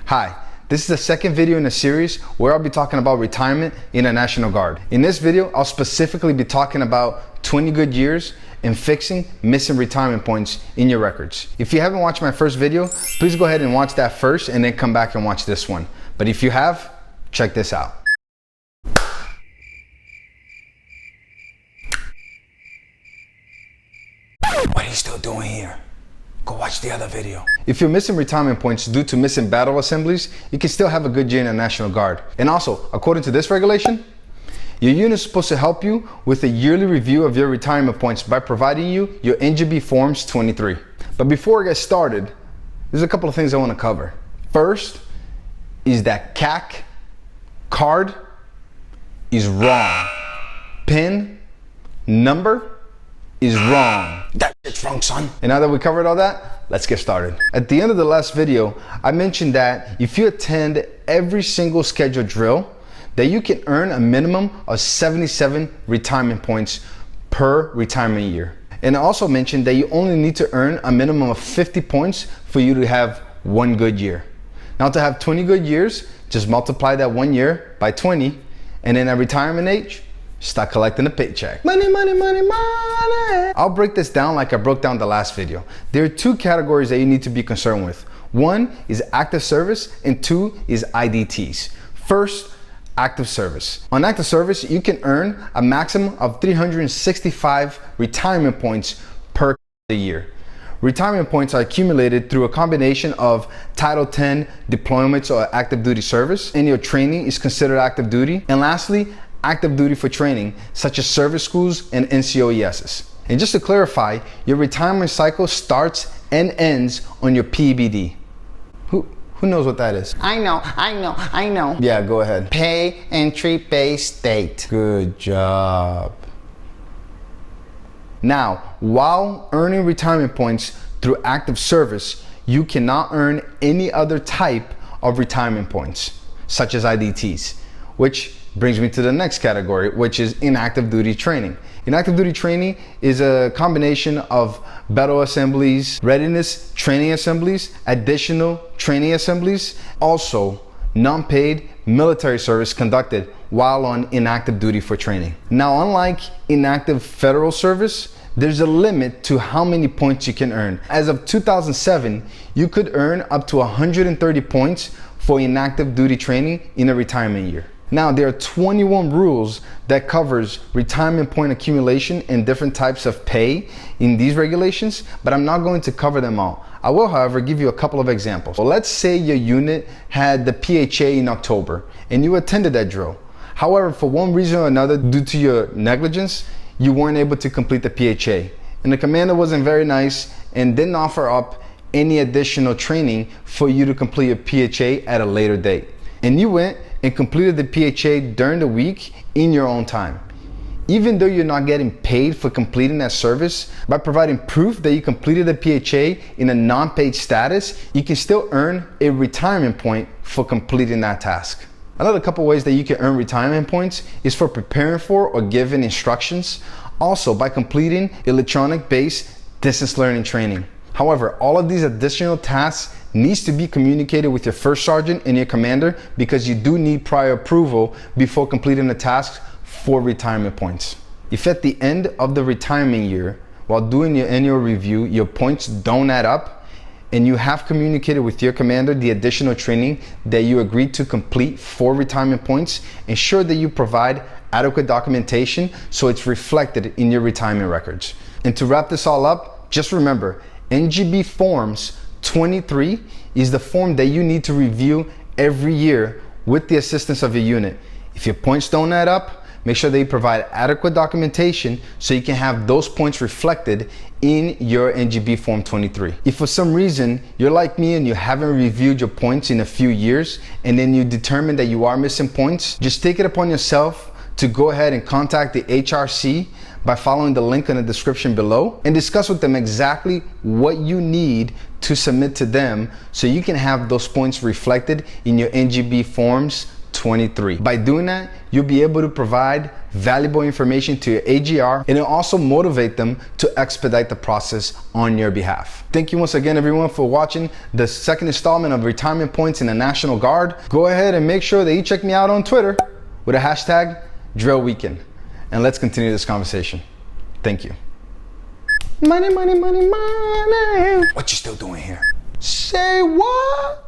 Hi, this is the second video in a series where I'll be talking about retirement in the National Guard. In this video, I'll specifically be talking about 20 good years and fixing missing retirement points in your records. If you haven't watched my first video, please go ahead and watch that first and then come back and watch this one. But if you have, check this out. What are you still doing here? Go watch the other video. If you're missing retirement points due to missing battle assemblies, you can still have a good year in the National Guard. And also, according to this regulation, your unit is supposed to help you with a yearly review of your retirement points by providing you your NGB Forms 23. But before I get started, there's a couple of things I want to cover. First is that CAC card is wrong. PIN number is wrong. That shit's wrong, son. And now that we covered all that, let's get started. At the end of the last video, I mentioned that if you attend every single scheduled drill, that you can earn a minimum of 77 retirement points per retirement year. And I also mentioned that you only need to earn a minimum of 50 points for you to have one good year. Now, to have 20 good years, just multiply that 1 year by 20, and then at retirement age, start collecting a paycheck. Money, money, money, money. I'll break this down like I broke down the last video. There are two categories that you need to be concerned with. One is active service and two is ADTs. First, active service. On active service, you can earn a maximum of 365 retirement points per year. Retirement points are accumulated through a combination of Title 10 deployments or active duty service, and your training is considered active duty. And lastly, active duty for training, such as service schools and NCOESs. And just to clarify, your retirement cycle starts and ends on your PEBD. Who knows what that is? I know. Yeah, go ahead. Pay entry base date. Good job. Now, while earning retirement points through active service, you cannot earn any other type of retirement points, such as ADTs, which brings me to the next category, which is inactive duty training. Inactive duty training is a combination of battle assemblies, readiness training assemblies, additional training assemblies, also non-paid military service conducted while on inactive duty for training. Now, unlike inactive federal service, there's a limit to how many points you can earn. As of 2007, you could earn up to 130 points for inactive duty training in a retirement year. Now, there are 21 rules that covers retirement point accumulation and different types of pay in these regulations, but I'm not going to cover them all. I will, however, give you a couple of examples. Well, let's say your unit had the PHA in October and you attended that drill. However, for one reason or another, due to your negligence, you weren't able to complete the PHA. And the commander wasn't very nice and didn't offer up any additional training for you to complete your PHA at a later date. And you went and completed the PHA during the week in your own time. Even though you're not getting paid for completing that service, by providing proof that you completed the PHA in a non-paid status, you can still earn a retirement point for completing that task. Another couple ways that you can earn retirement points is for preparing for or giving instructions, also by completing electronic-based distance learning training. However, all of these additional tasks needs to be communicated with your first sergeant and your commander because you do need prior approval before completing the task for retirement points. If at the end of the retirement year, while doing your annual review, your points don't add up and you have communicated with your commander the additional training that you agreed to complete for retirement points, ensure that you provide adequate documentation so it's reflected in your retirement records. And to wrap this all up, just remember, NGB Forms 23 is the form that you need to review every year with the assistance of your unit. If your points don't add up, make sure that you provide adequate documentation so you can have those points reflected in your NGB Form 23. If for some reason you're like me and you haven't reviewed your points in a few years and then you determine that you are missing points, just take it upon yourself to go ahead and contact the HRC by following the link in the description below and discuss with them exactly what you need to submit to them so you can have those points reflected in your NGB Forms 23. By doing that, you'll be able to provide valuable information to your AGR, and it'll also motivate them to expedite the process on your behalf. Thank you once again, everyone, for watching the second installment of Retirement Points in the National Guard. Go ahead and make sure that you check me out on Twitter with a hashtag Drill Weekend, and let's continue this conversation. Thank you. Money, money, money, money. What you still doing here? Say what?